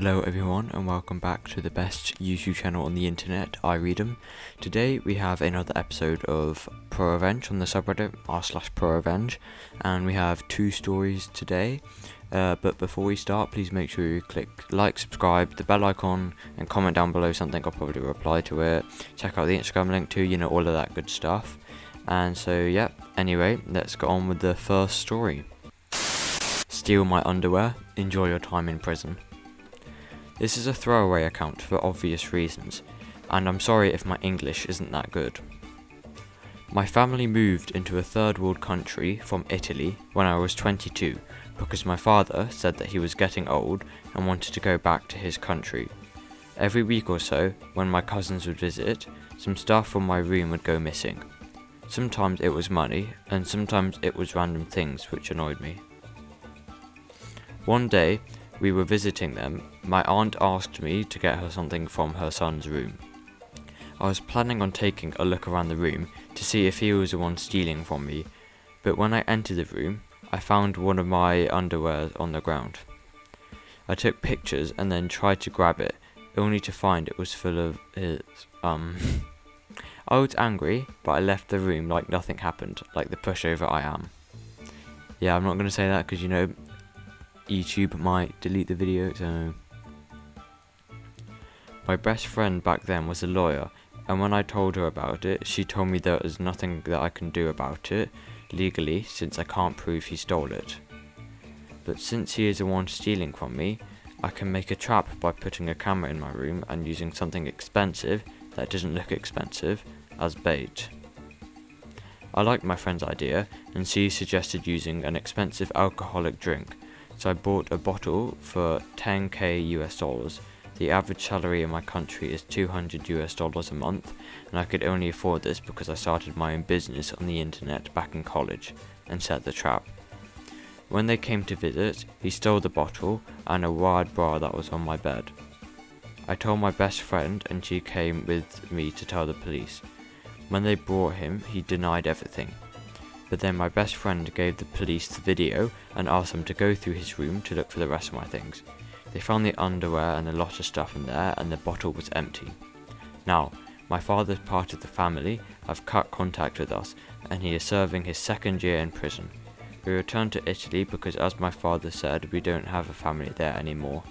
Hello everyone and welcome back to the best YouTube channel on the internet, I Read 'em. Today we have another episode of ProRevenge on the subreddit r/ProRevenge, and we have two stories today. But before we start, please make sure you click like, subscribe, the bell icon, and comment down below something. I'll probably reply to it. Check out the Instagram link too, all of that good stuff. And so yeah, anyway, let's get on with the first story. Steal my underwear, enjoy your time in prison. This is a throwaway account for obvious reasons, and I'm sorry if my English isn't that good. My family moved into a third world country from Italy when I was 22 because my father said that he was getting old and wanted to go back to his country. Every week or so, when my cousins would visit, some stuff from my room would go missing. Sometimes it was money, and sometimes it was random things which annoyed me. One day, we were visiting them. My aunt asked me to get her something from her son's room. I was planning on taking a look around the room to see if he was the one stealing from me, but when I entered the room, I found one of my underwear on the ground. I took pictures and then tried to grab it, only to find it was full of his, I was angry, but I left the room like nothing happened, like the pushover I am. Yeah, I'm not going to say that because YouTube might delete the video, so... My best friend back then was a lawyer, and when I told her about it, she told me there was nothing that I can do about it, legally, since I can't prove he stole it. But since he is the one stealing from me, I can make a trap by putting a camera in my room and using something expensive, that doesn't look expensive, as bait. I liked my friend's idea, and she suggested using an expensive alcoholic drink, so I bought a bottle for $10k US. The average salary in my country is $200 US a month, and I could only afford this because I started my own business on the internet back in college, and set the trap. When they came to visit, he stole the bottle and a wired bra that was on my bed. I told my best friend and she came with me to tell the police. When they brought him, he denied everything. But then my best friend gave the police the video and asked them to go through his room to look for the rest of my things. They found the underwear and a lot of stuff in there, and the bottle was empty. Now, my father's part of the family have cut contact with us, and he is serving his second year in prison. We returned to Italy because, as my father said, we don't have a family there anymore.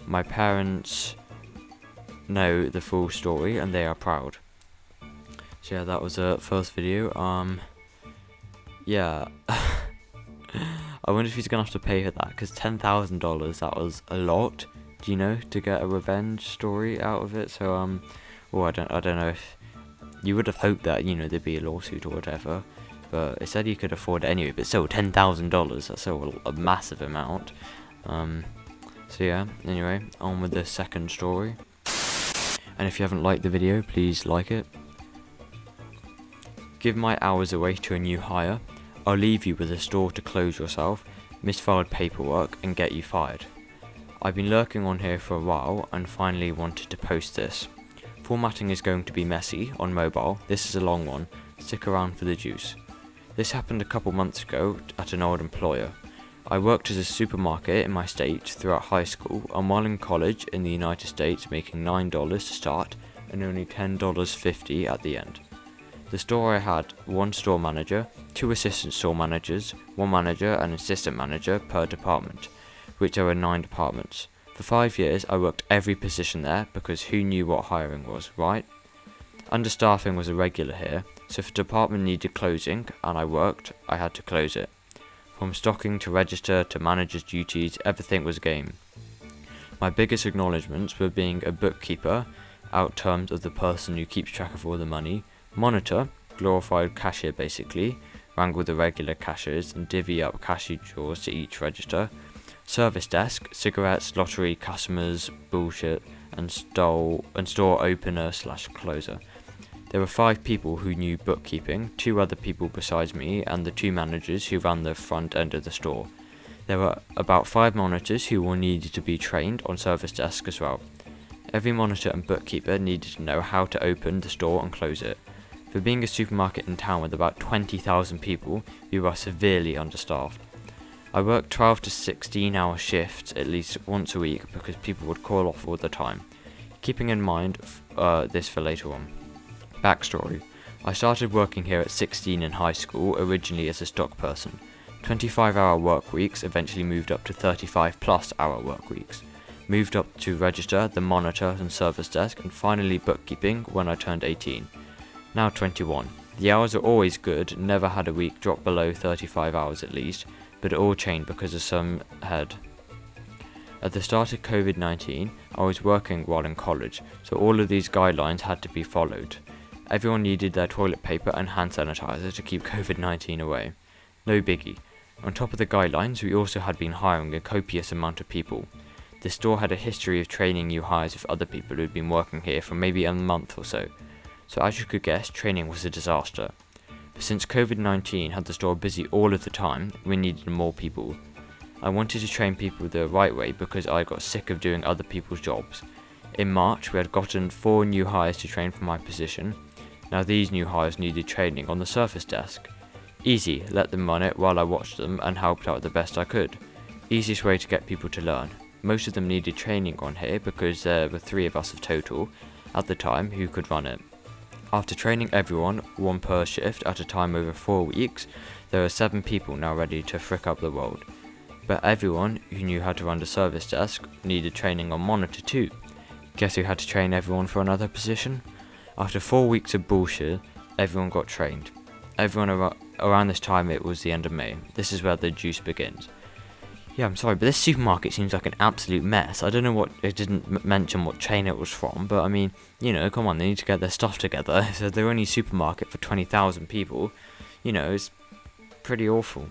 My parents know the full story and they are proud. So yeah, that was the first video. Yeah, I wonder if he's gonna have to pay for that, because $10,000, that was a lot, to get a revenge story out of it. So I don't know if you would have hoped that there'd be a lawsuit or whatever, but it said he could afford it anyway. But still, $10,000, that's still a massive amount. So yeah, anyway, on with the second story. And if you haven't liked the video, please like it. Give my hours away to a new hire. I'll leave you with a store to close yourself, misfiled paperwork, and get you fired. I've been lurking on here for a while and finally wanted to post this. Formatting is going to be messy on mobile. This is a long one. Stick around for the juice. This happened a couple months ago at an old employer. I worked as a supermarket in my state throughout high school, and while in college in the United States, making $9 to start and only $10.50 at the end. The store I had one store manager, two assistant store managers, one manager and assistant manager per department, which there were 9 departments. For 5 years I worked every position there because who knew what hiring was, right? Understaffing was a regular here, so if a department needed closing and I worked, I had to close it. From stocking to register to manager's duties, everything was game. My biggest acknowledgements were being a bookkeeper, out terms of the person who keeps track of all the money, monitor, glorified cashier basically, wrangle the regular cashiers and divvy up cashier drawers to each register, service desk, cigarettes, lottery, customers, bullshit, and store opener/closer. There were 5 people who knew bookkeeping, 2 other people besides me, and the 2 managers who ran the front end of the store. There were about 5 monitors who all needed to be trained on service desk as well. Every monitor and bookkeeper needed to know how to open the store and close it. For being a supermarket in town with about 20,000 people, we were severely understaffed. I worked 12 to 16 hour shifts at least once a week because people would call off all the time. Keeping in mind this for later on. Backstory. I started working here at 16 in high school, originally as a stock person. 25-hour work weeks eventually moved up to 35+ hour work weeks. Moved up to register, the monitor and service desk, and finally bookkeeping when I turned 18. Now 21. The hours are always good, never had a week drop below 35 hours at least, but it all changed because of some head. At the start of COVID-19, I was working while in college, so all of these guidelines had to be followed. Everyone needed their toilet paper and hand sanitizer to keep COVID-19 away. No biggie. On top of the guidelines, we also had been hiring a copious amount of people. The store had a history of training new hires with other people who had been working here for maybe a month or so. So as you could guess, training was a disaster. But since COVID-19 had the store busy all of the time, we needed more people. I wanted to train people the right way because I got sick of doing other people's jobs. In March, we had gotten 4 new hires to train for my position. Now these new hires needed training on the service desk. Easy, let them run it while I watched them and helped out the best I could. Easiest way to get people to learn. Most of them needed training on here because there were 3 of us of total at the time who could run it. After training everyone, 1 per shift at a time over 4 weeks, there are 7 people now ready to frick up the world. But everyone who knew how to run the service desk needed training on monitor too. Guess who had to train everyone for another position? After 4 weeks of bullshit, everyone got trained. Everyone around this time, it was the end of May. This is where the juice begins. Yeah, I'm sorry, but this supermarket seems like an absolute mess. I don't know what, it didn't mention what chain it was from, but I mean, you know, come on, they need to get their stuff together. So they're only supermarket for 20,000 people. You know, it's pretty awful.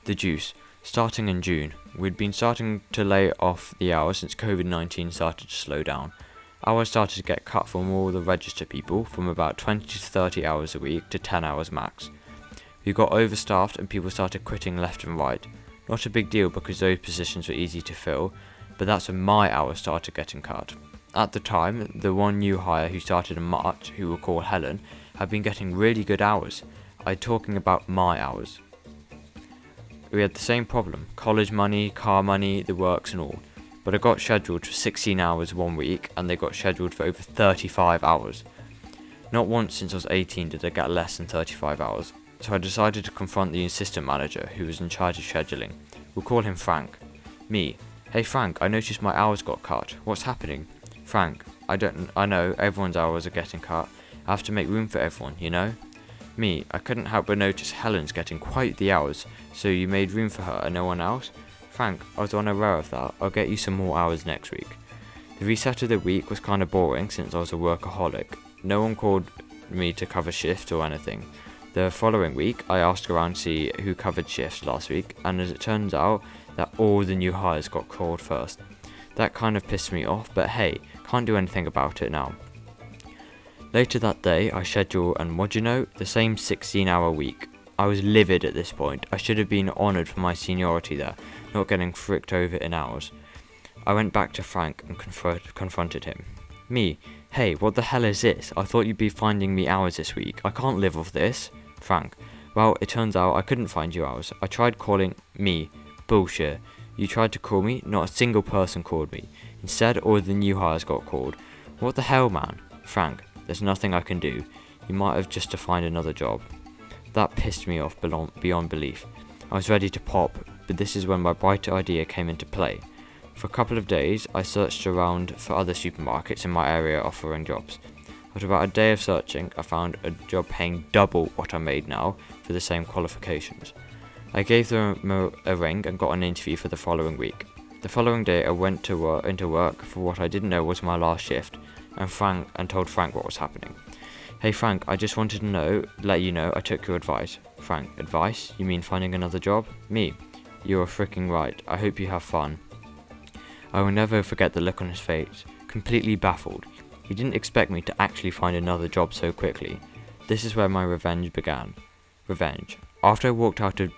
The juice. Starting in June. We'd been starting to lay off the hours since COVID-19 started to slow down. Hours started to get cut from all the register people, from about 20 to 30 hours a week to 10 hours max. We got overstaffed and people started quitting left and right. Not a big deal because those positions were easy to fill, but that's when my hours started getting cut. At the time, the one new hire who started in March, who we'll call Helen, had been getting really good hours. I'm talking about my hours. We had the same problem, college money, car money, the works and all. But I got scheduled for 16 hours one week and they got scheduled for over 35 hours. Not once since I was 18 did I get less than 35 hours. So I decided to confront the assistant manager who was in charge of scheduling. We'll call him Frank. Me. Hey Frank, I noticed my hours got cut. What's happening? Frank. I know, everyone's hours are getting cut. I have to make room for everyone, you know? Me. I couldn't help but notice Helen's getting quite the hours, so you made room for her and no one else? Frank, I was unaware of that. I'll get you some more hours next week. The reset of the week was kind of boring since I was a workaholic. No one called me to cover shifts or anything. The following week, I asked around to see who covered shifts last week, and as it turns out, that all the new hires got called first. That kind of pissed me off, but hey, can't do anything about it now. Later that day, I scheduled, and what do you know, the same 16-hour week. I was livid at this point. I should have been honoured for my seniority there, not getting fricked over in hours. I went back to Frank and confronted him. Me, hey, what the hell is this? I thought you'd be finding me hours this week. I can't live off this. Frank, well, it turns out I couldn't find you hours. I tried calling me. Bullshit. You tried to call me, not a single person called me. Instead, all the new hires got called. What the hell, man? Frank, there's nothing I can do. You might have just to find another job. That pissed me off beyond belief. I was ready to pop, but this is when my bright idea came into play. For a couple of days, I searched around for other supermarkets in my area offering jobs. After about a day of searching, I found a job paying double what I made now for the same qualifications. I gave them a ring and got an interview for the following week. The following day, I went into work for what I didn't know was my last shift, and told Frank what was happening. Hey Frank, I just wanted to let you know I took your advice. Frank, advice? You mean finding another job? Me, you are freaking right. I hope you have fun. I will never forget the look on his face, completely baffled. He didn't expect me to actually find another job so quickly. This is where my revenge began. Revenge. After I walked out of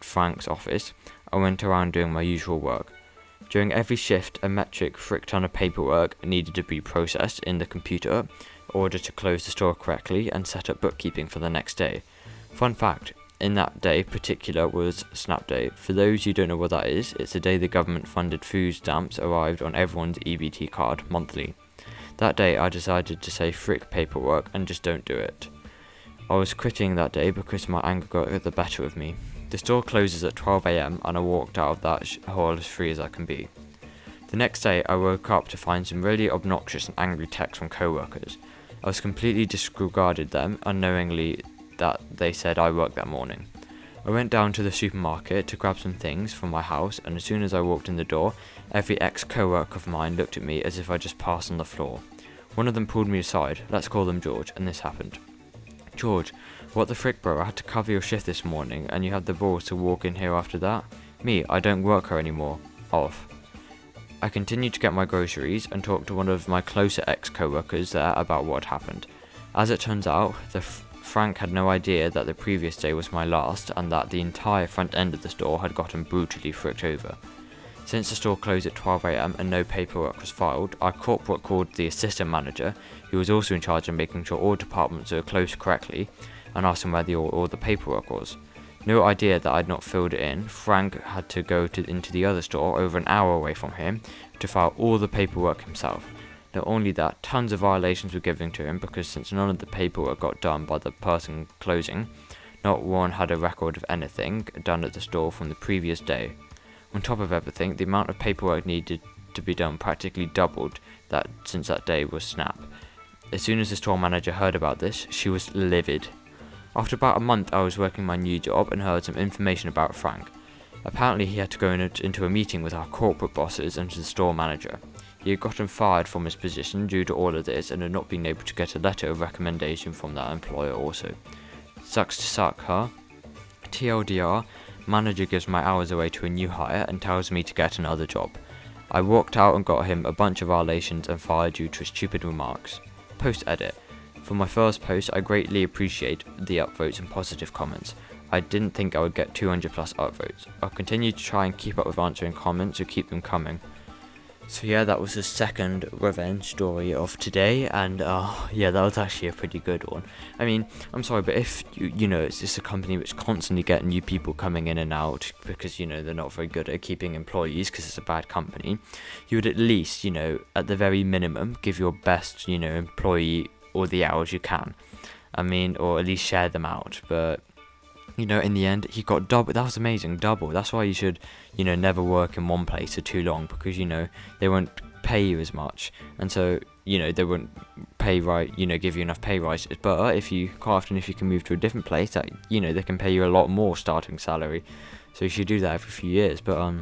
Frank's office, I went around doing my usual work. During every shift, a metric frick ton of paperwork needed to be processed in the computer in order to close the store correctly and set up bookkeeping for the next day. Fun fact, in that day particular was Snap Day. For those who don't know what that is, it's the day the government funded food stamps arrived on everyone's EBT card monthly. That day I decided to say frick paperwork and just don't do it. I was quitting that day because my anger got the better of me. The store closes at 12 AM and I walked out of that hall as free as I can be. The next day I woke up to find some really obnoxious and angry texts from co-workers. I was completely disregarded them unknowingly that they said I worked that morning. I went down to the supermarket to grab some things from my house, and as soon as I walked in the door, every ex-co-worker of mine looked at me as if I just passed on the floor. One of them pulled me aside, let's call them George, and this happened. George, what the frick bro, I had to cover your shift this morning and you had the balls to walk in here after that? Me, I don't work here anymore. Off. I continued to get my groceries and talked to one of my closer ex-co-workers there about what happened. As it turns out, Frank had no idea that the previous day was my last and that the entire front end of the store had gotten brutally fricked over. Since the store closed at 12 AM and no paperwork was filed, our corporate called the assistant manager, who was also in charge of making sure all departments were closed correctly, and asked him where all the paperwork was. No idea that I'd not filled it in, Frank had to go into the other store over an hour away from him to file all the paperwork himself. Not only that, tons of violations were given to him because since none of the paperwork got done by the person closing, not one had a record of anything done at the store from the previous day. On top of everything, the amount of paperwork needed to be done practically doubled since that day was Snap. As soon as the store manager heard about this, she was livid. After about a month I was working my new job and heard some information about Frank. Apparently he had to go into a meeting with our corporate bosses and the store manager. He had gotten fired from his position due to all of this and had not been able to get a letter of recommendation from that employer also. Sucks to suck, huh? TLDR, manager gives my hours away to a new hire and tells me to get another job. I walked out and got him a bunch of violations and fired due to stupid remarks. Post edit. For my first post, I greatly appreciate the upvotes and positive comments. I didn't think I would get 200 plus upvotes. I'll continue to try and keep up with answering comments, so keep them coming. So yeah, that was the second revenge story of today, and yeah, that was actually a pretty good one. I mean, I'm sorry, but if you know, it's just a company which constantly get new people coming in and out because, you know, they're not very good at keeping employees because it's a bad company, you would at least, you know, at the very minimum, give your best, you know, employee all the hours you can. I mean, or at least share them out, but you know, in the end, he got double. That was amazing, double. That's why you should, you know, never work in one place for too long because, you know, they won't pay you as much. And so, you know, they won't give you enough pay rises. But if you can move to a different place, that, you know, they can pay you a lot more starting salary. So you should do that every few years. But,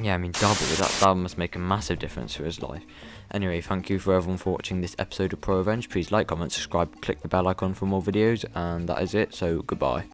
yeah, I mean, double. That must make a massive difference for his life. Anyway, thank you for everyone for watching this episode of ProRevenge. Please like, comment, subscribe, click the bell icon for more videos. And that is it. So, goodbye.